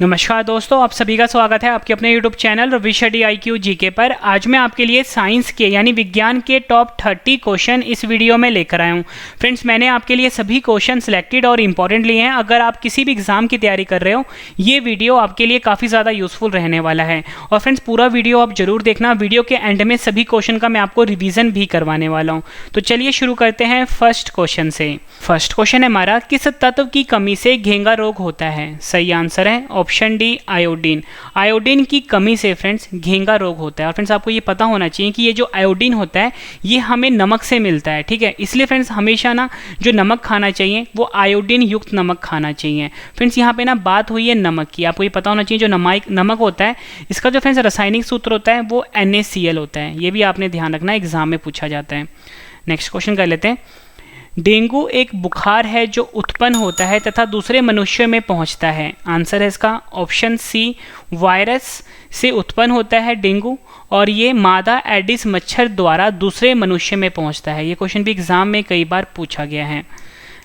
नमस्कार दोस्तों, आप सभी का स्वागत है आपके अपने YouTube channel Ravisha DIQ GK पर। आज मैं आपके लिए साइंस के यानी विज्ञान के टॉप 30 क्वेश्चन इस वीडियो में लेकर आया हूँ। फ्रेंड्स, मैंने आपके लिए सभी क्वेश्चन सिलेक्टेड और इंपॉर्टेंट लिए हैं। अगर आप किसी भी एग्जाम की तैयारी कर रहे हो, ये वीडियो आपके लिए काफ़ी ज़्यादा यूजफुल रहने वाला है। और फ्रेंड्स, पूरा वीडियो आप जरूर देखना। वीडियो के एंड में सभी क्वेश्चन का मैं आपको रिविजन भी करवाने वाला हूँ। तो चलिए शुरू करते हैं फर्स्ट क्वेश्चन से। फर्स्ट क्वेश्चन है हमारा, किस तत्व की कमी से घेंगा रोग होता है? सही आंसर है ऑप्शन डी, आयोडीन। आयोडीन की कमी से फ्रेंड्स घेंगा रोग होता है। और फ्रेंड्स, आपको ये पता होना चाहिए कि ये जो आयोडीन होता है ये हमें नमक से मिलता है, ठीक है। इसलिए फ्रेंड्स हमेशा ना जो नमक खाना चाहिए वो आयोडीन युक्त नमक खाना चाहिए। फ्रेंड्स, यहाँ पे ना बात हुई है नमक की, आपको ये पता होना चाहिए जो नमक होता है इसका जो फ्रेंड्स रासायनिक सूत्र होता है वो NaCl होता है। ये भी आपने ध्यान रखना, एग्जाम में पूछा जाता है। नेक्स्ट क्वेश्चन कर लेते हैं। डेंगू एक बुखार है जो उत्पन्न होता है तथा दूसरे मनुष्य में पहुंचता है। आंसर है इसका ऑप्शन सी, वायरस से उत्पन्न होता है डेंगू, और ये मादा एडिस मच्छर द्वारा दूसरे मनुष्य में पहुंचता है। ये क्वेश्चन भी एग्जाम में कई बार पूछा गया है।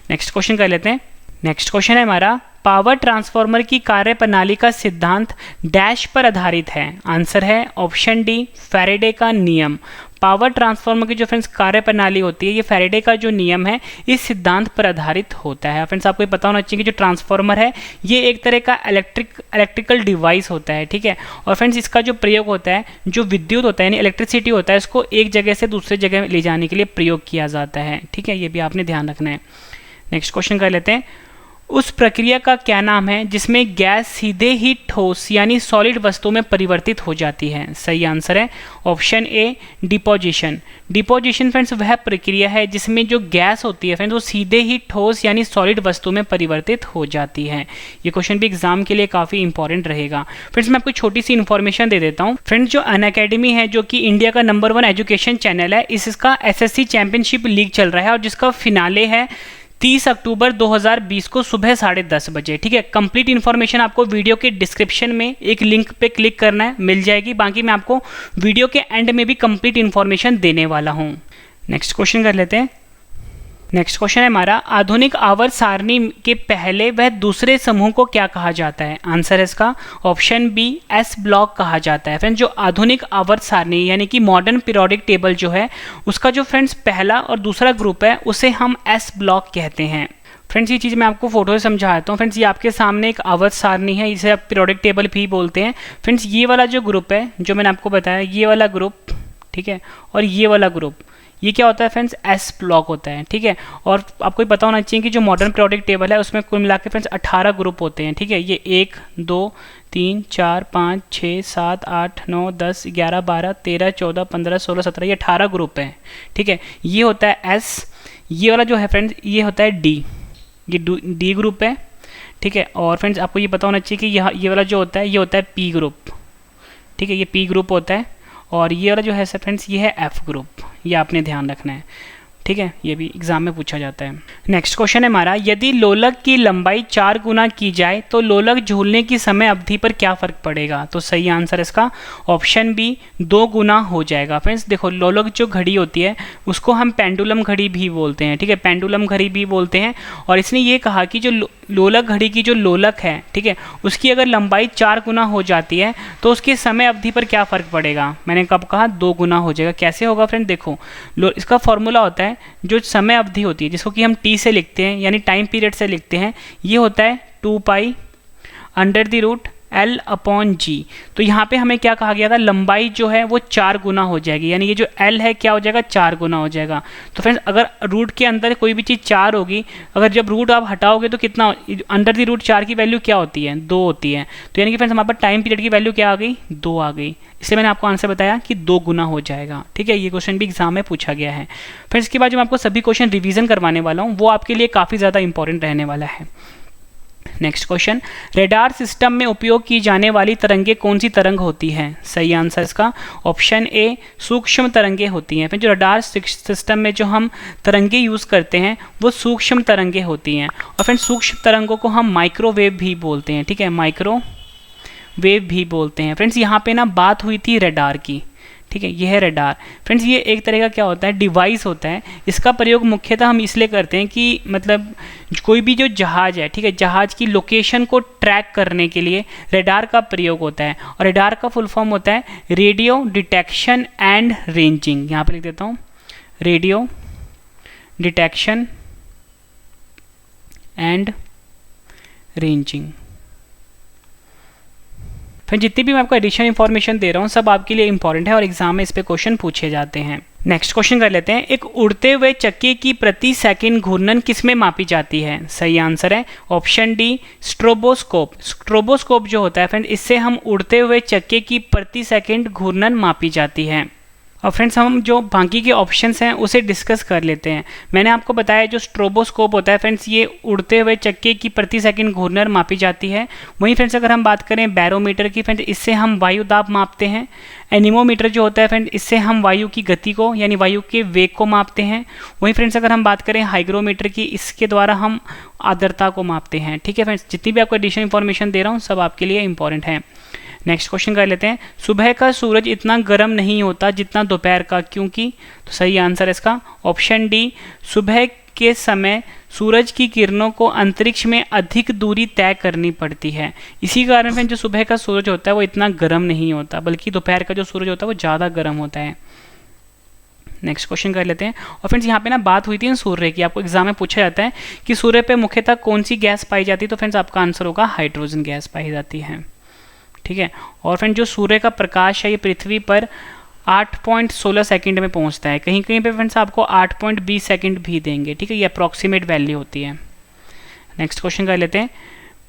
नेक्स्ट क्वेश्चन कर लेते हैं। नेक्स्ट क्वेश्चन है हमारा, पावर ट्रांसफार्मर की कार्य प्रणाली का सिद्धांत डैश पर आधारित है? आंसर है ऑप्शन डी, फैराडे का नियम। पावर ट्रांसफार्मर की जो फ्रेंड्स कार्य प्रणाली होती है ये फैराडे का जो नियम है इस सिद्धांत पर आधारित होता है। फ्रेंड्स, आपको ये पता होना चाहिए कि जो ट्रांसफार्मर है ये एक तरह का इलेक्ट्रिकल डिवाइस होता है, ठीक है। और फ्रेंड्स इसका जो प्रयोग होता है, जो विद्युत होता है यानी इलेक्ट्रिसिटी होता है, इसको एक जगह से दूसरे जगह ले जाने के लिए प्रयोग किया जाता है, ठीक है। ये भी आपने ध्यान रखना है। नेक्स्ट क्वेश्चन कर लेते हैं। उस प्रक्रिया का क्या नाम है जिसमें गैस सीधे ही ठोस यानी सॉलिड वस्तु में परिवर्तित हो जाती है? सही आंसर है ऑप्शन ए, डिपोजिशन। डिपोजिशन फ्रेंड्स वह प्रक्रिया है जिसमें जो गैस होती है फ्रेंड्स वो सीधे ही ठोस यानी सॉलिड वस्तु में परिवर्तित हो जाती है। ये क्वेश्चन भी एग्जाम के लिए काफ़ी इंपॉर्टेंट रहेगा। फ्रेंड्स, मैं आपको छोटी सी इन्फॉर्मेशन दे देता हूँ। फ्रेंड्स, जो अनअकैडमी है जो कि इंडिया का नंबर 1 एजुकेशन चैनल है, इसका SSC चैंपियनशिप लीग चल रहा है और जिसका फिनाले है 30 अक्टूबर 2020 को सुबह 10:30 बजे, ठीक है। कंप्लीट इन्फॉर्मेशन आपको वीडियो के डिस्क्रिप्शन में एक लिंक पे क्लिक करना है, मिल जाएगी। बाकी मैं आपको वीडियो के एंड में भी कंप्लीट इन्फॉर्मेशन देने वाला हूँ। नेक्स्ट क्वेश्चन कर लेते हैं। नेक्स्ट क्वेश्चन है हमारा, आधुनिक आवर्त सारणी के पहले वह दूसरे समूह को क्या कहा जाता है? आंसर है इसका ऑप्शन बी, S ब्लॉक कहा जाता है। फ्रेंड्स, जो आधुनिक आवर्त सारणी यानी कि मॉडर्न पीरियोडिक टेबल जो है उसका जो फ्रेंड्स पहला और दूसरा ग्रुप है उसे हम S ब्लॉक कहते हैं। फ्रेंड्स, ये चीज़ मैं आपको फोटो से समझाता हूँ। फ्रेंड्स, ये आपके सामने एक आवर्त सारणी है, इसे आप पीरियोडिक टेबल भी बोलते हैं। फ्रेंड्स, ये वाला जो ग्रुप है जो मैंने आपको बताया, ये वाला ग्रुप, ठीक है, और ये वाला ग्रुप, ये क्या होता है फ्रेंड्स? S ब्लॉक होता है, ठीक है। और आपको पता होना चाहिए कि जो मॉडर्न पीरियोडिक टेबल है उसमें कुल मिला के फ्रेंड्स 18 ग्रुप होते हैं, ठीक है। ये 1 2 3 4 5 6 7 8 9 10 11 12 13 14 15 16 17, ये 18 ग्रुप हैं, ठीक है। ये होता है S। ये वाला जो है फ्रेंड्स ये होता है D, ये D ग्रुप है, ठीक है। और फ्रेंड्स आपको ये पता होना चाहिए कि ये वाला जो होता है ये होता है P ग्रुप, ठीक है, ये P ग्रुप होता है। और ये वाला जो है फ्रेंड्स ये है F ग्रुप, ये आपने ध्यान रखना है, ठीक है। ये भी एग्जाम में पूछा जाता है। नेक्स्ट क्वेश्चन है हमारा, यदि लोलक की लंबाई 4 गुना की जाए तो लोलक झूलने की समय अवधि पर क्या फर्क पड़ेगा? तो सही आंसर इसका ऑप्शन बी, 2 गुना हो जाएगा। फ्रेंड्स देखो, लोलक जो घड़ी होती है उसको हम पेंडुलम घड़ी भी बोलते हैं, ठीक है, पेंडुलम घड़ी भी बोलते हैं। और इसने ये कहा कि जो लोलक घड़ी की जो लोलक है, ठीक है, उसकी अगर लंबाई 4 गुना हो जाती है तो उसकी समय अवधि पर क्या फर्क पड़ेगा? मैंने कब कहा 2 गुना हो जाएगा। कैसे होगा फ्रेंड? देखो, इसका फॉर्मूला होता है जो समय अवधि होती है जिसको कि हम T से लिखते हैं यानी टाइम पीरियड से लिखते हैं, ये होता है 2 pi under the root L upon G। तो यहाँ पे हमें क्या कहा गया था? लंबाई जो है वो 4 गुना हो जाएगी, यानी ये जो L है क्या हो जाएगा? 4 गुना हो जाएगा। तो फ्रेंड्स अगर रूट के अंदर कोई भी चीज़ 4 होगी, अगर जब रूट आप हटाओगे तो कितना अंडर द रूट 4 की वैल्यू क्या होती है? 2 होती है। तो यानी कि फ्रेंड्स हमारे पास टाइम पीरियड की वैल्यू क्या आ गई? 2 आ गई। इसलिए मैंने आपको आंसर बताया कि 2 गुना हो जाएगा, ठीक है। ये क्वेश्चन भी एग्जाम में पूछा गया है। फिर इसके बाद जो मैं आपको सभी क्वेश्चन रिवीजन करवाने वाला हूँ वो आपके लिए काफ़ी ज़्यादा इंपॉर्टेंट रहने वाला है। नेक्स्ट क्वेश्चन, रेडार सिस्टम में उपयोग की जाने वाली तरंगे कौन सी तरंग होती है? सही आंसर इसका ऑप्शन ए, सूक्ष्म तरंगे होती हैं। फिर जो रडार सिस्टम में जो हम तरंगे यूज़ करते हैं वो सूक्ष्म तरंगे होती हैं। और फिर सूक्ष्म तरंगों को हम माइक्रोवेव भी बोलते हैं, ठीक है, माइक्रोवेव भी बोलते हैं। फ्रेंड्स यहाँ पे ना बात हुई थी रडार की, ठीक है, ये है रडार। फ्रेंड्स ये एक तरह का क्या होता है, डिवाइस होता है। इसका प्रयोग मुख्यतः हम इसलिए करते हैं कि मतलब कोई भी जो जहाज है, ठीक है, जहाज की लोकेशन को ट्रैक करने के लिए रडार का प्रयोग होता है। और रडार का फुल फॉर्म होता है रेडियो डिटेक्शन एंड रेंजिंग। यहाँ पे लिख देता हूँ, रेडियो डिटेक्शन एंड रेंजिंग। फिर जितनी भी मैं आपको एडिशनल इन्फॉर्मेशन दे रहा हूँ सब आपके लिए इंपॉर्टेंट है और एग्जाम में इस पे क्वेश्चन पूछे जाते हैं। नेक्स्ट क्वेश्चन कर लेते हैं, एक उड़ते हुए चक्के की प्रति सेकंड घूर्णन किसमें मापी जाती है? सही आंसर है ऑप्शन डी, स्ट्रोबोस्कोप। स्ट्रोबोस्कोप जो होता है फ्रेंड, इससे हम उड़ते हुए चक्के की प्रति सेकंड घूर्णन मापी जाती है। और फ्रेंड्स हम जो बाकी के ऑप्शंस हैं उसे डिस्कस कर लेते हैं। मैंने आपको बताया जो स्ट्रोबोस्कोप होता है फ्रेंड्स, ये उड़ते हुए चक्के की प्रति सेकंड घूर्णन मापी जाती है। वहीं फ्रेंड्स अगर हम बात करें बैरोमीटर की फ्रेंड्स, इससे हम वायु दाब मापते हैं। एनीमोमीटर जो होता है फ्रेंड, इससे हम वायु की गति को यानी वायु के वेग को मापते हैं। वहीं फ्रेंड्स अगर हम बात करें हाइग्रोमीटर की, इसके द्वारा हम आर्द्रता को मापते हैं। ठीक है फ्रेंड्स, जितनी भी आपको एडिशनल इन्फॉर्मेशन दे रहा हूँ सब आपके लिए इंपॉर्टेंट है। नेक्स्ट क्वेश्चन कर लेते हैं, सुबह का सूरज इतना गर्म नहीं होता जितना दोपहर का, क्योंकि? तो सही आंसर है इसका ऑप्शन डी, सुबह के समय सूरज की किरणों को अंतरिक्ष में अधिक दूरी तय करनी पड़ती है। इसी कारण से जो सुबह का सूरज होता है वो इतना गर्म नहीं होता, बल्कि दोपहर का जो सूरज होता है वो ज़्यादा गर्म होता है। नेक्स्ट क्वेश्चन कर लेते हैं। और फ्रेंड्स यहाँ पे ना बात हुई थी सूर्य की, आपको एग्जाम में पूछा जाता है कि सूर्य पे मुख्यतः कौन सी गैस पाई जाती है, तो फ्रेंड्स आपका आंसर होगा हाइड्रोजन गैस पाई जाती है। ठीक है, और फ्रेंड जो सूर्य का प्रकाश है ये पृथ्वी पर 8.16 सेकंड में पहुंचता है। कहीं कहीं पे फ्रेंड्स आपको 8.20 सेकंड भी देंगे। ठीक है, ये अप्रॉक्सीमेट वैल्यू होती है। नेक्स्ट क्वेश्चन कर लेते हैं,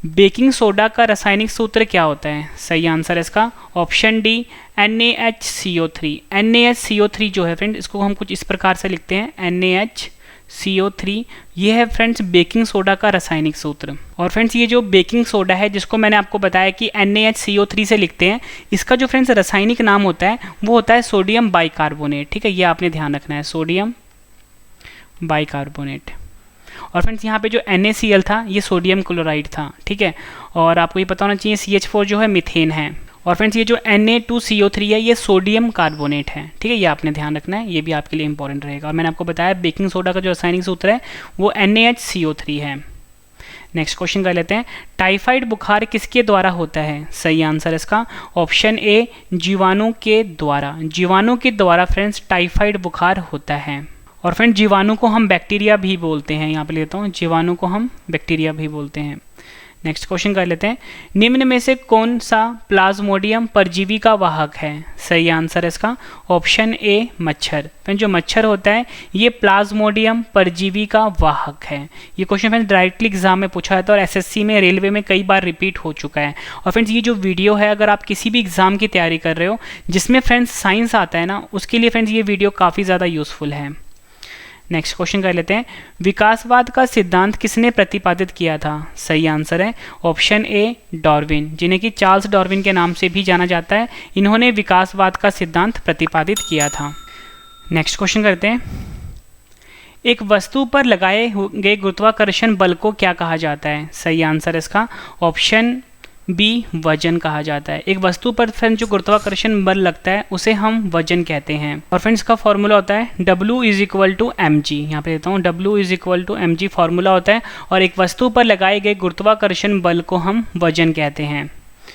बेकिंग सोडा का रासायनिक सूत्र क्या होता है? सही आंसर है इसका ऑप्शन डी, NaHCO3। NaHCO3 जो है फ्रेंड, इसको हम कुछ इस प्रकार से लिखते हैं NaHCO3। ये है फ्रेंड्स बेकिंग सोडा का रासायनिक सूत्र। और फ्रेंड्स ये जो बेकिंग सोडा है जिसको मैंने आपको बताया कि NaHCO3 से लिखते हैं, इसका जो फ्रेंड्स रासायनिक नाम होता है वो होता है सोडियम बाइकार्बोनेट। ठीक है, ये आपने ध्यान रखना है, सोडियम बाइकार्बोनेट। और फ्रेंड्स यहाँ पे जो NaCl था ये सोडियम क्लोराइड था। ठीक है, और आपको ये पता होना चाहिए CH4 जो है मीथेन है। और फ्रेंड्स ये जो Na2CO3 है ये सोडियम कार्बोनेट है। ठीक है, ये आपने ध्यान रखना है, ये भी आपके लिए इंपॉर्टेंट रहेगा। और मैंने आपको बताया बेकिंग सोडा का जो रासायनिक सूत्र है वो NaHCO3 है। नेक्स्ट क्वेश्चन कर लेते हैं, टाइफाइड बुखार किसके द्वारा होता है? सही आंसर इसका ऑप्शन ए, जीवाणु के द्वारा। जीवाणु के द्वारा फ्रेंड्स टाइफाइड बुखार होता है। और फ्रेंड जीवाणु को हम बैक्टीरिया भी बोलते हैं, यहाँ पे लेता हूँ, जीवाणु को हम बैक्टीरिया भी बोलते हैं। नेक्स्ट क्वेश्चन कर लेते हैं, निम्न में से कौन सा प्लाज्मोडियम परजीवी का वाहक है? सही आंसर है इसका ऑप्शन ए, मच्छर। फ्रेंड जो मच्छर होता है ये प्लाज्मोडियम परजीवी का वाहक है। ये क्वेश्चन फ्रेंड्स डायरेक्टली एग्जाम में पूछा जाता है और एसएससी में, रेलवे में कई बार रिपीट हो चुका है। और फ्रेंड्स ये जो वीडियो है अगर आप किसी भी एग्जाम की तैयारी कर रहे हो जिसमें फ्रेंड्स साइंस आता है ना, उसके लिए फ्रेंड्स ये वीडियो काफ़ी ज़्यादा यूजफुल है। नेक्स्ट क्वेश्चन कर लेते हैं, विकासवाद का सिद्धांत किसने प्रतिपादित किया था? सही आंसर है ऑप्शन ए, डार्विन, जिन्हें कि चार्ल्स डार्विन के नाम से भी जाना जाता है। इन्होंने विकासवाद का सिद्धांत प्रतिपादित किया था। नेक्स्ट क्वेश्चन करते हैं, एक वस्तु पर लगाए गए गुरुत्वाकर्षण बल को क्या कहा जाता है? सही आंसर इसका ऑप्शन बी, वजन कहा जाता है। एक वस्तु पर फ्रेंड्स जो गुरुत्वाकर्षण बल लगता है उसे हम वजन कहते हैं। और फ्रेंड्स का फॉर्मूला होता है W = mg। यहाँ पे देता हूँ, W = mg फॉर्मूला होता है। और एक वस्तु पर लगाए गए गुरुत्वाकर्षण बल को हम वजन कहते हैं।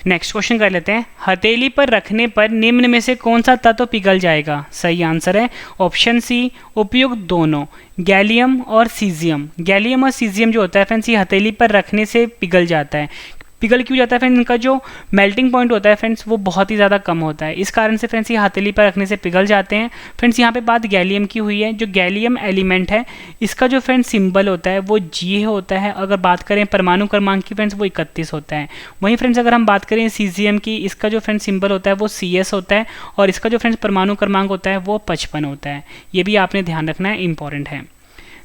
नेक्स्ट क्वेश्चन कर लेते हैं, हथेली पर रखने पर निम्न में से कौन सा तत्व पिघल जाएगा? सही आंसर है ऑप्शन सी, उपयुक्त दोनों, गैलियम और सीजियम। गैलियम और सीजियम जो होता है फ्रेंड्स ये हथेली पर रखने से पिघल जाता है। पिघल क्यों जाता है फ्रेंड्स? इनका जो मेल्टिंग पॉइंट होता है फ्रेंड्स वो बहुत ही ज़्यादा कम होता है, इस कारण से फ्रेंड्स ये हथेली पर रखने से पिघल जाते हैं। फ्रेंड्स यहाँ पे बात गैलियम की हुई है। जो गैलियम एलिमेंट है इसका जो फ्रेंड्स सिंबल होता है वो G होता है। अगर बात करें परमाणु क्रमांक की फ्रेंड्स वो 31 होता है। वहीं फ्रेंड्स अगर हम बात करें सीजियम की, इसका जो फ्रेंड्स सिंबल होता है वो CS होता है और इसका जो फ्रेंड्स परमाणु क्रमांक होता है वो 55 होता है। ये भी आपने ध्यान रखना है, इंपॉर्टेंट है।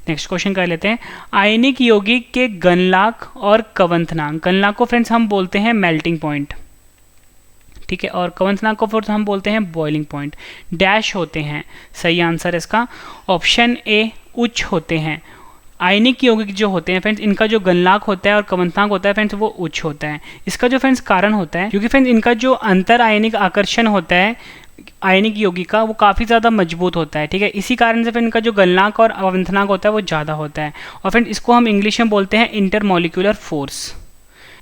नेक्स्ट क्वेश्चन कर लेते हैं, आयनिक यौगिक के गलनांक और कवंथनांक। गलनांक को फ्रेंड्स हम बोलते हैं मेल्टिंग पॉइंट, ठीक है, और कवंथनांक को फ्रेंड्स हम बोलते हैं बॉइलिंग पॉइंट। डैश होते हैं। सही आंसर इसका ऑप्शन ए, उच्च होते हैं। आयनिक यौगिक जो होते हैं फ्रेंड्स इनका जो गलनांक होता है और कवंथनांक होता है फ्रेंड्स वो उच्च होता है। इसका जो फ्रेंड्स कारण होता है क्योंकि फ्रेंड्स इनका जो अंतर आयनिक आकर्षण होता है आयनिक यौगिक वो काफ़ी ज़्यादा मजबूत होता है, ठीक है। इसी कारण से फिर इनका जो गलनांक और अवंथनांक होता है वो ज़्यादा होता है, और फिर इसको हम इंग्लिश में बोलते हैं इंटरमॉलिक्यूलर फोर्स।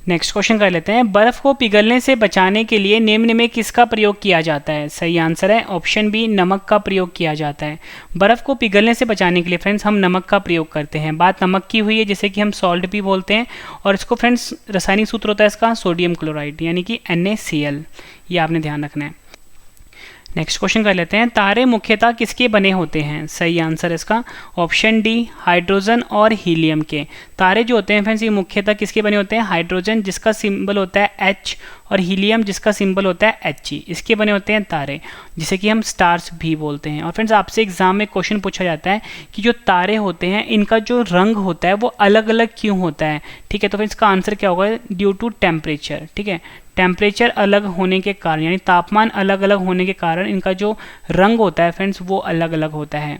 नेक्स्ट क्वेश्चन कर लेते हैं, बर्फ़ को पिघलने से बचाने के लिए निम्न में किसका प्रयोग किया जाता है? सही आंसर है ऑप्शन बी, नमक का प्रयोग किया जाता है। बर्फ़ को पिघलने से बचाने के लिए फ्रेंड्स हम नमक का प्रयोग करते हैं। बात नमक की हुई है, जिसे कि हम सॉल्ट भी बोलते हैं, और इसको फ्रेंड्स रासायनिक सूत्र होता है इसका सोडियम क्लोराइड यानी कि NaCl, ये आपने ध्यान रखना है। नेक्स्ट क्वेश्चन कर लेते हैं, तारे मुख्यतः किसके बने होते हैं? सही आंसर इसका ऑप्शन डी, हाइड्रोजन और हीलियम के। तारे जो होते हैं फ्रेंड्स ये मुख्यतः किसके बने होते हैं? हाइड्रोजन जिसका सिंबल होता है H और हीलियम जिसका सिंबल होता है He, इसके बने होते हैं तारे, जिसे कि हम स्टार्स भी बोलते हैं। और फ्रेंड्स आपसे एग्जाम में क्वेश्चन पूछा जाता है कि जो तारे होते हैं इनका जो रंग होता है वो अलग अलग क्यों होता है, ठीक है। तो फ्रेंड्स इसका आंसर क्या होगा? ड्यू टू टेम्परेचर, ठीक है। टेम्परेचर अलग होने के कारण यानी तापमान अलग अलग होने के कारण इनका जो रंग होता है फ्रेंड्स वो अलग अलग होता है।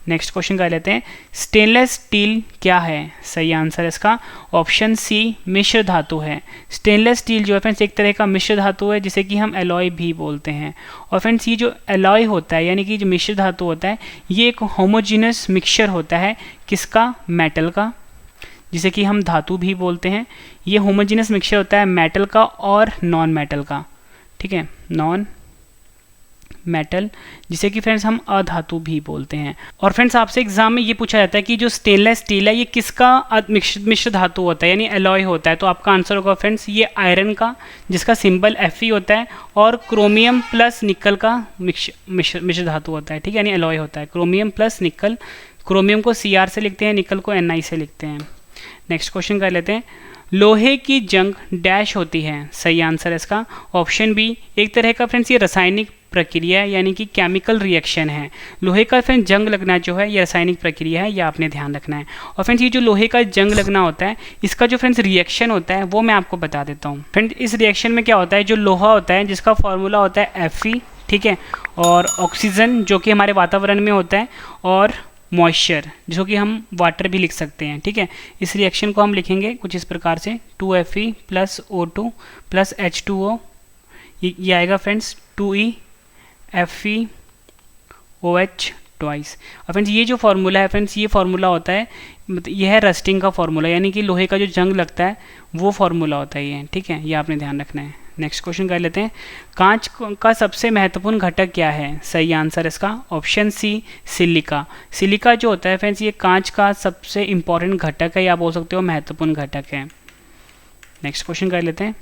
नेक्स्ट क्वेश्चन कर लेते हैं, स्टेनलेस स्टील क्या है? सही आंसर इसका ऑप्शन सी, मिश्र धातु है। स्टेनलेस स्टील जो है फ्रेंड्स एक तरह का मिश्र धातु है, जिसे कि हम एलॉय भी बोलते हैं। और फ्रेंड्स ये जो एलॉय होता है यानी कि जो मिश्र धातु होता है ये एक होमोजीनस मिक्सचर होता है, किसका? मेटल का, जिसे कि हम धातु भी बोलते हैं। ये होमोजीनस मिक्सचर होता है मेटल का और नॉन मेटल का, ठीक है, नॉन मेटल, जिसे कि फ्रेंड्स हम अधातु भी बोलते हैं। और फ्रेंड्स आपसे एग्जाम में ये पूछा जाता है कि जो स्टेनलेस स्टील है ये किसका मिश्र धातु होता है यानी एलॉय होता है? तो आपका आंसर होगा फ्रेंड्स ये आयरन का, जिसका सिंबल Fe होता है, और क्रोमियम प्लस निकल का मिश्र धातु होता है, ठीक है, यानी एलॉय होता है। क्रोमियम प्लस निकल, क्रोमियम को Cr से लिखते हैं, निकल को Ni से लिखते हैं। नेक्स्ट क्वेश्चन कर लेते हैं, लोहे की जंग डैश होती है? सही आंसर है इसका ऑप्शन बी, एक तरह का फ्रेंड्स ये रासायनिक प्रक्रिया है यानी कि केमिकल रिएक्शन है। लोहे का फ्रेंड्स जंग लगना जो है ये रासायनिक प्रक्रिया है, ये आपने ध्यान रखना है। और फ्रेंड्स ये जो लोहे का जंग लगना होता है इसका जो फ्रेंड्स रिएक्शन होता है वो मैं आपको बता देता हूँ। फ्रेंड्स इस रिएक्शन में क्या होता है, जो लोहा होता है जिसका फॉर्मूला होता है Fe, ठीक है, और ऑक्सीजन जो कि हमारे वातावरण में होता है, और मॉइस्चर जिसको कि हम वाटर भी लिख सकते हैं, ठीक है। इस रिएक्शन को हम लिखेंगे कुछ इस प्रकार से, 2Fe plus O2 plus H2O, ये आएगा फ्रेंड्स 2EFeOH ट्वाइस। और फ्रेंड्स ये जो फार्मूला है फ्रेंड्स ये फार्मूला होता है, ये है रस्टिंग का फार्मूला यानी कि लोहे का जो जंग लगता है वो फार्मूला होता है ये, ठीक है, ये आपने ध्यान रखना है। नेक्स्ट क्वेश्चन कर लेते हैं, कांच का सबसे महत्वपूर्ण घटक क्या है? सही आंसर इसका ऑप्शन सी, सिलिका। सिलिका जो होता है फ्रेंड्स ये कांच का सबसे इंपॉर्टेंट घटक है, या बोल सकते हो महत्वपूर्ण घटक है। नेक्स्ट क्वेश्चन कर लेते हैं,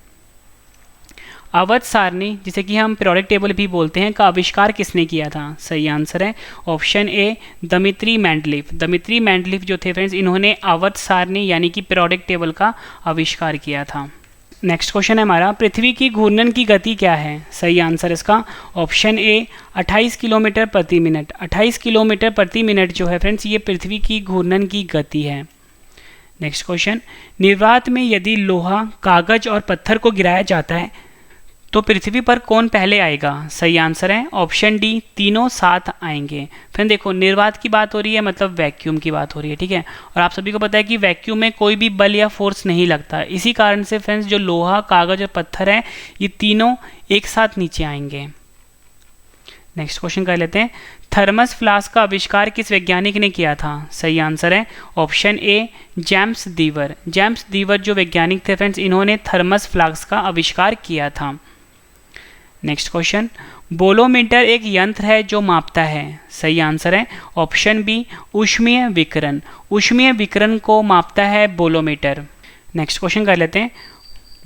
अवध सारणी जिसे कि हम पीरियोडिक टेबल भी बोलते हैं का आविष्कार किसने किया था? सही आंसर है option A, Dmitri Mendeleev. Dmitri Mendeleev जो थे फ्रेंड्स इन्होंने अवध सारणी यानी कि पीरियोडिक टेबल का आविष्कार किया था। नेक्स्ट क्वेश्चन है हमारा, पृथ्वी की घूर्णन की गति क्या है? सही आंसर इसका ऑप्शन ए, 28 किलोमीटर प्रति मिनट। 28 किलोमीटर प्रति मिनट जो है फ्रेंड्स ये पृथ्वी की घूर्णन की गति है। नेक्स्ट क्वेश्चन, निर्वात में यदि लोहा, कागज और पत्थर को गिराया जाता है तो पृथ्वी पर कौन पहले आएगा? सही आंसर है ऑप्शन डी, तीनों साथ आएंगे। फिर देखो निर्वात की बात हो रही है मतलब वैक्यूम की बात हो रही है, ठीक है, और आप सभी को पता है कि वैक्यूम में कोई भी बल या फोर्स नहीं लगता। इसी कारण से फ्रेंड्स जो लोहा, कागज और पत्थर है ये तीनों एक साथ नीचे आएंगे। नेक्स्ट क्वेश्चन कर लेते हैं, थर्मस फ्लास्क का आविष्कार किस वैज्ञानिक ने किया था? सही आंसर है ऑप्शन ए, जेम्स दीवर। जेम्स दीवर जो वैज्ञानिक थे फ्रेंड्स इन्होंने थर्मस फ्लास्क का आविष्कार किया था। नेक्स्ट क्वेश्चन, बोलोमीटर एक यंत्र है जो मापता है। सही आंसर है ऑप्शन बी, ऊष्मीय विकिरण। ऊष्मीय विकिरण को मापता है बोलोमीटर। नेक्स्ट क्वेश्चन कर लेते हैं,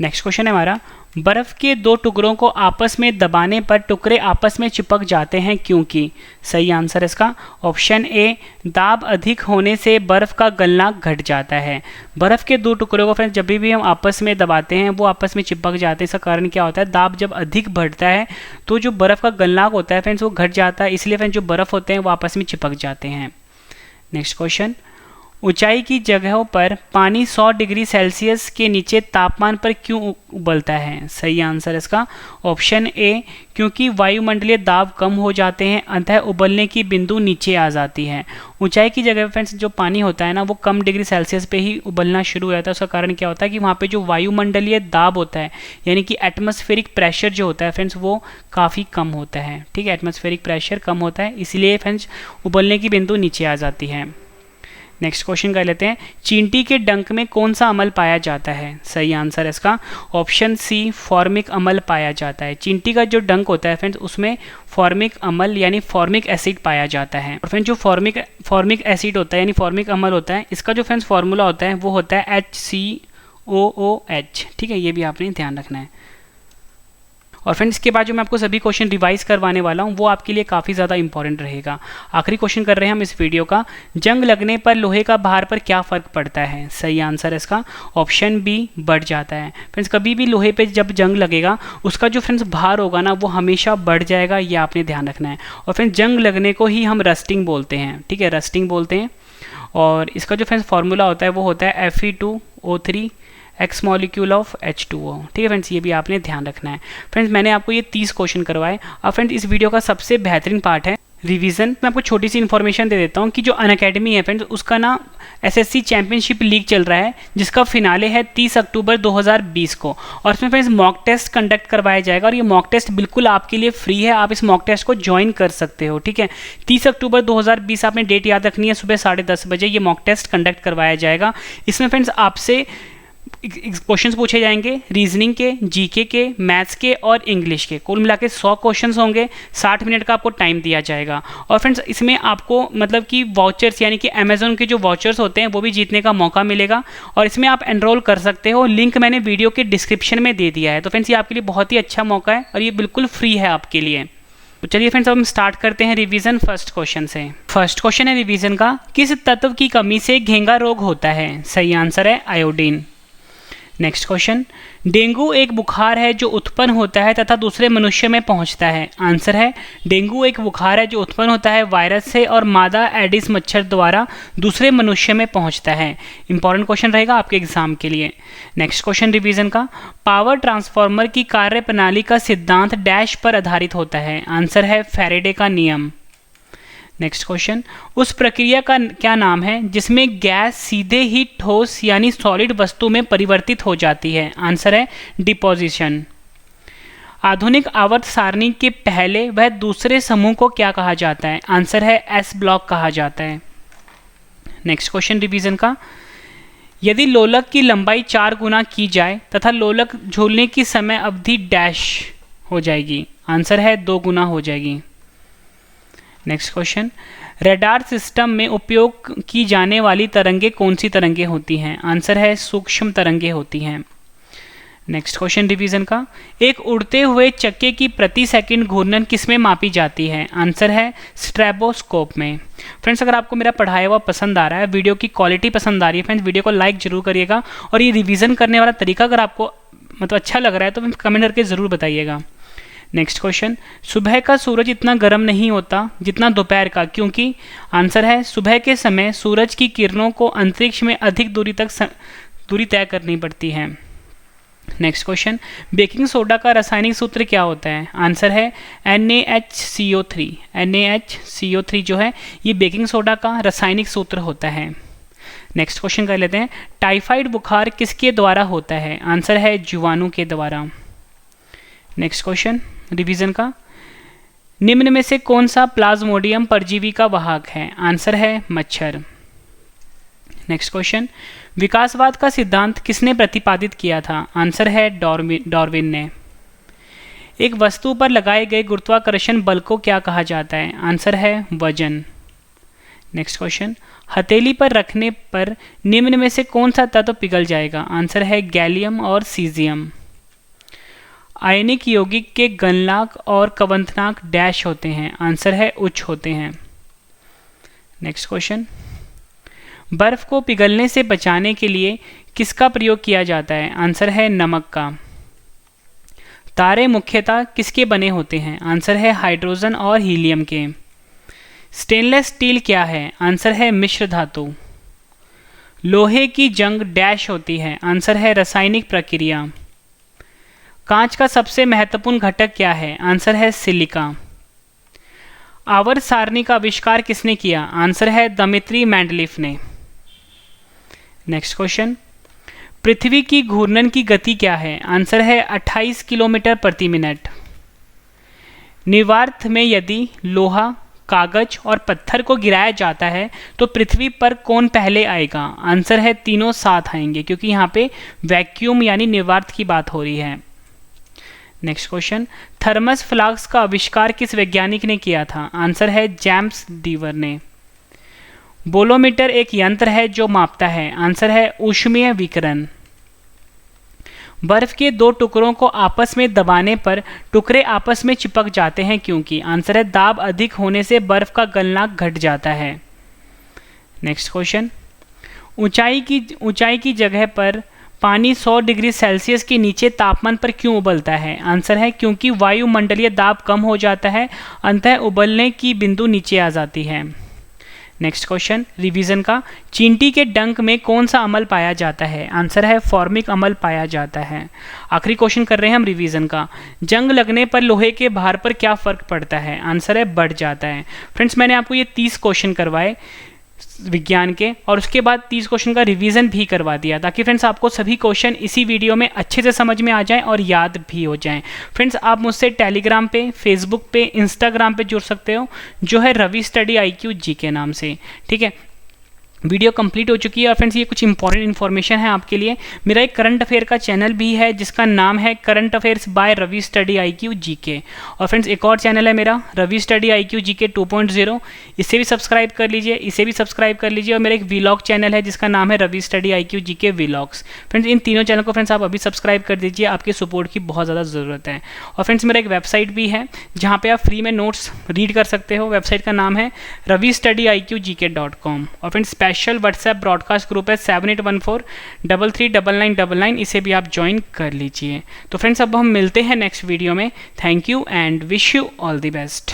नेक्स्ट क्वेश्चन है हमारा, बर्फ के दो टुकड़ों को आपस में दबाने पर टुकड़े आपस में चिपक जाते हैं क्योंकि? सही आंसर इसका ऑप्शन ए, दाब अधिक होने से बर्फ का गलनांक घट जाता है। बर्फ के दो टुकड़ों को फ्रेंड्स जब भी हम आपस में दबाते हैं वो आपस में चिपक जाते हैं। इसका कारण क्या होता है, दाब जब अधिक बढ़ता है तो जो बर्फ का गलनांक होता है फ्रेंड्स वो घट जाता है, इसलिए फ्रेंड्स जो बर्फ होते हैं वो आपस में चिपक जाते हैं। नेक्स्ट क्वेश्चन, ऊंचाई की जगहों पर पानी 100 डिग्री सेल्सियस के नीचे तापमान पर क्यों उबलता है? सही आंसर इसका ऑप्शन ए, क्योंकि वायुमंडलीय दाब कम हो जाते हैं, अतः उबलने की बिंदु नीचे आ जाती है। ऊंचाई की जगह फ्रेंड्स जो पानी होता है ना, वो कम डिग्री सेल्सियस पे ही उबलना शुरू हो जाता है। उसका कारण क्या होता है कि वहाँ पे जो वायुमंडलीय दाब होता है, यानी कि एटमॉस्फेरिक प्रेशर जो होता है फ्रेंड्स, वो काफ़ी कम होता है। ठीक है, एटमॉस्फेरिक प्रेशर कम होता है, इसलिए फ्रेंड्स उबलने की बिंदु नीचे आ जाती है। नेक्स्ट क्वेश्चन कर लेते हैं, चींटी के डंक में कौन सा अम्ल पाया जाता है? सही आंसर इसका ऑप्शन सी, फॉर्मिक अम्ल पाया जाता है। चींटी का जो डंक होता है फ्रेंड्स, उसमें फॉर्मिक अम्ल यानी फॉर्मिक एसिड पाया जाता है। और फ्रेंड्स जो फॉर्मिक एसिड होता है यानी फॉर्मिक अम्ल होता है, इसका जो फ्रेंड्स फार्मूला होता है वो होता है HCOOH। ठीक है, ये भी आपने ध्यान रखना है। और फ्रेंड्स इसके बाद जो मैं आपको सभी क्वेश्चन रिवाइज करवाने वाला हूँ वो आपके लिए काफ़ी ज़्यादा इंपॉर्टेंट रहेगा। आखिरी क्वेश्चन कर रहे हैं हम इस वीडियो का, जंग लगने पर लोहे का भार पर क्या फ़र्क पड़ता है? सही आंसर इसका ऑप्शन बी, बढ़ जाता है। फ्रेंड्स कभी भी लोहे पे जब जंग लगेगा उसका जो फ्रेंड्स भार होगा ना वो हमेशा बढ़ जाएगा, ये आपने ध्यान रखना है। और फ्रेंड्स जंग लगने को ही हम रस्टिंग बोलते हैं। ठीक है, रस्टिंग बोलते हैं। और इसका जो फ्रेंड्स फार्मूला होता है वो होता है Fe2O3 x molecule of H2O। ठीक है फ्रेंड्स, ये भी आपने ध्यान रखना है। फ्रेंड्स मैंने आपको ये 30 क्वेश्चन करवाए। अब फ्रेंड्स इस वीडियो का सबसे बेहतरीन पार्ट है रिवीजन। मैं आपको छोटी सी इन्फॉर्मेशन दे देता हूँ कि जो अनअकैडमी है फ्रेंड्स, उसका ना SSC चैंपियनशिप लीग चल रहा है, जिसका फिनाले है 30 अक्टूबर 2020 को। और इसमें फ्रेंड्स मॉक टेस्ट कंडक्ट करवाया जाएगा और ये मॉक टेस्ट बिल्कुल आपके लिए फ्री है, आप इस मॉक टेस्ट को ज्वाइन कर सकते हो। ठीक है, 30 अक्टूबर 2020 आपने डेट याद रखनी है, सुबह 10:30 बजे ये मॉक टेस्ट कंडक्ट करवाया जाएगा। इसमें फ्रेंड्स आपसे क्वेश्चंस पूछे जाएंगे रीजनिंग के, जीके के, मैथ्स के और इंग्लिश के। कुल मिला के 100 क्वेश्चंस होंगे, 60 मिनट का आपको टाइम दिया जाएगा। और फ्रेंड्स इसमें आपको मतलब कि वाउचर्स यानी कि अमेजोन के जो वाउचर्स होते हैं वो भी जीतने का मौका मिलेगा और इसमें आप एनरोल कर सकते हो। लिंक मैंने वीडियो के डिस्क्रिप्शन में दे दिया है। तो फ्रेंड्स ये आपके लिए बहुत ही अच्छा मौका है और ये बिल्कुल फ्री है आपके लिए। तो चलिए फ्रेंड्स अब हम स्टार्ट करते हैं रिवीजन फर्स्ट क्वेश्चन से। फर्स्ट क्वेश्चन है रिवीजन का, किस तत्व की कमी से घेंगा रोग होता है? सही आंसर है आयोडीन। नेक्स्ट क्वेश्चन, डेंगू एक बुखार है जो उत्पन्न होता है तथा दूसरे मनुष्य में पहुंचता है। आंसर है डेंगू एक बुखार है जो उत्पन्न होता है वायरस से और मादा एडिस मच्छर द्वारा दूसरे मनुष्य में पहुंचता है। इंपॉर्टेंट क्वेश्चन रहेगा आपके एग्जाम के लिए। नेक्स्ट क्वेश्चन रिवीजन का, पावर ट्रांसफार्मर की कार्य प्रणाली का सिद्धांत डैश पर आधारित होता है? आंसर है फैराडे का नियम। नेक्स्ट क्वेश्चन, उस प्रक्रिया का क्या नाम है जिसमें गैस सीधे ही ठोस यानी सॉलिड वस्तु में परिवर्तित हो जाती है? आंसर है डिपोजिशन। आधुनिक आवर्त सारणी के पहले व दूसरे समूह को क्या कहा जाता है? आंसर है एस ब्लॉक कहा जाता है। नेक्स्ट क्वेश्चन रिवीजन का, यदि लोलक की लंबाई 4 गुना की जाए तथा लोलक झूलने की समय अवधि डैश हो जाएगी? आंसर है 2 गुना हो जाएगी। नेक्स्ट क्वेश्चन, रडार सिस्टम में उपयोग की जाने वाली तरंगे कौन सी तरंगे होती हैं? आंसर है सूक्ष्म तरंगे होती हैं। नेक्स्ट क्वेश्चन रिवीजन का, एक उड़ते हुए चक्के की प्रति सेकंड घूर्णन किसमें मापी जाती है? आंसर है स्ट्रेबोस्कोप में। फ्रेंड्स अगर आपको मेरा पढ़ाया हुआ पसंद आ रहा है, वीडियो की क्वालिटी पसंद आ रही है फ्रेंड्स, वीडियो को लाइक जरूर करिएगा और ये रिवीजन करने वाला तरीका अगर आपको मतलब अच्छा लग रहा है तो कमेंट करके ज़रूर बताइएगा। नेक्स्ट क्वेश्चन, सुबह का सूरज इतना गर्म नहीं होता जितना दोपहर का, क्योंकि? आंसर है सुबह के समय सूरज की किरणों को अंतरिक्ष में अधिक दूरी तय करनी पड़ती है। नेक्स्ट क्वेश्चन, बेकिंग सोडा का रासायनिक सूत्र क्या होता है? आंसर है NaHCO3। NaHCO3 जो है ये बेकिंग सोडा का रासायनिक सूत्र होता है। नेक्स्ट क्वेश्चन कर लेते हैं, टाइफाइड बुखार किसके द्वारा होता है? आंसर है जीवाणु के द्वारा। नेक्स्ट क्वेश्चन रिवीजन का, निम्न में से कौन सा प्लाज्मोडियम परजीवी का वाहक है? आंसर है मच्छर। नेक्स्ट क्वेश्चन, विकासवाद का सिद्धांत किसने प्रतिपादित किया था? आंसर है डार्विन ने। एक वस्तु पर लगाए गए गुरुत्वाकर्षण बल को क्या कहा जाता है? आंसर है वजन। नेक्स्ट क्वेश्चन, हथेली पर रखने पर निम्न में से कौन सा तत्व पिघल जाएगा? आंसर है गैलियम और सीजियम। आयनिक यौगिक के गलनांक और कवंतनांक डैश होते हैं? आंसर है उच्च होते हैं। नेक्स्ट क्वेश्चन, बर्फ को पिघलने से बचाने के लिए किसका प्रयोग किया जाता है? आंसर है नमक का। तारे मुख्यतः किसके बने होते हैं? आंसर है हाइड्रोजन और हीलियम के। स्टेनलेस स्टील क्या है? आंसर है मिश्र धातु। लोहे की जंग डैश होती है? आंसर है रासायनिक प्रक्रिया। कांच का सबसे महत्वपूर्ण घटक क्या है? आंसर है सिलिका। आवर्त सारणी का आविष्कार किसने किया? आंसर है दमित्री मेंडलीफ ने। नेक्स्ट क्वेश्चन, पृथ्वी की घूर्णन की गति क्या है? आंसर है 28 किलोमीटर प्रति मिनट। निर्वात में यदि लोहा, कागज और पत्थर को गिराया जाता है तो पृथ्वी पर कौन पहले आएगा? आंसर है तीनों साथ आएंगे, क्योंकि यहाँ पे वैक्यूम यानी निर्वात की बात हो रही है। नेक्स्ट क्वेश्चन, थर्मस फ्लास्क का आविष्कार किस वैज्ञानिक ने किया था? आंसर है जेम्स डीवर ने। बोलोमीटर एक यंत्र है जो मापता है? आंसर है ऊष्मीय विकिरण। बर्फ के दो टुकड़ों को आपस में दबाने पर टुकड़े आपस में चिपक जाते हैं क्योंकि? आंसर है दाब अधिक होने से बर्फ का गलनांक घट जाता है। नेक्स्ट क्वेश्चन, ऊंचाई की जगह पर पानी 100 डिग्री सेल्सियस के नीचे तापमान पर क्यों उबलता है? आंसर है क्योंकि वायुमंडलीय दाब कम हो जाता है, अंततः उबलने की बिंदु नीचे आ जाती है। नेक्स्ट क्वेश्चन, रिवीजन का, चींटी के डंक में कौन सा अम्ल पाया जाता है? आंसर है फॉर्मिक अम्ल पाया जाता है। आखिरी क्वेश्चन कर रहे हैं हम रिवीजन का, जंग लगने पर लोहे के भार पर क्या फर्क पड़ता है? आंसर है बढ़ जाता है। फ्रेंड्स, मैंने आपको ये 30 क्वेश्चन करवाए विज्ञान के और उसके बाद 30 क्वेश्चन का रिवीजन भी करवा दिया, ताकि फ्रेंड्स आपको सभी क्वेश्चन इसी वीडियो में अच्छे से समझ में आ जाएं और याद भी हो जाएं। फ्रेंड्स, आप मुझसे टेलीग्राम पे, फेसबुक पे, इंस्टाग्राम पे जुड़ सकते हो, जो है रवि स्टडी IQ GK नाम से। ठीक है, वीडियो कंप्लीट हो चुकी है। और फ्रेंड्स, ये कुछ इंपॉर्टेंट इन्फॉर्मेशन है आपके लिए। मेरा एक करंट अफेयर का चैनल भी है जिसका नाम है current affairs by Ravi study IQ GK। और फ्रेंड्स, एक और चैनल है मेरा रवि स्टडी IQ GK 2.0, इसे भी सब्सक्राइब कर लीजिए, इसे भी सब्सक्राइब कर लीजिए। और मेरा एक व्लॉग चैनल है जिसका नाम है Ravi study IQ GK vlogs. Friends, इन तीनों चैनल को फ्रेंड्स आप अभी सब्सक्राइब कर दीजिए, आपके सपोर्ट की बहुत ज़्यादा ज़रूरत है। और फ्रेंड्स, मेरा एक वेबसाइट भी है जहाँ पर आप फ्री में नोट्स रीड कर सकते हो। वेबसाइट का नाम है ravistudyIQGK.com। और friends, special WhatsApp broadcast group है 7814339999, इसे भी आप ज्वाइन कर लीजिए। तो फ्रेंड्स, अब हम मिलते हैं नेक्स्ट वीडियो में। Thank you and wish you all the best.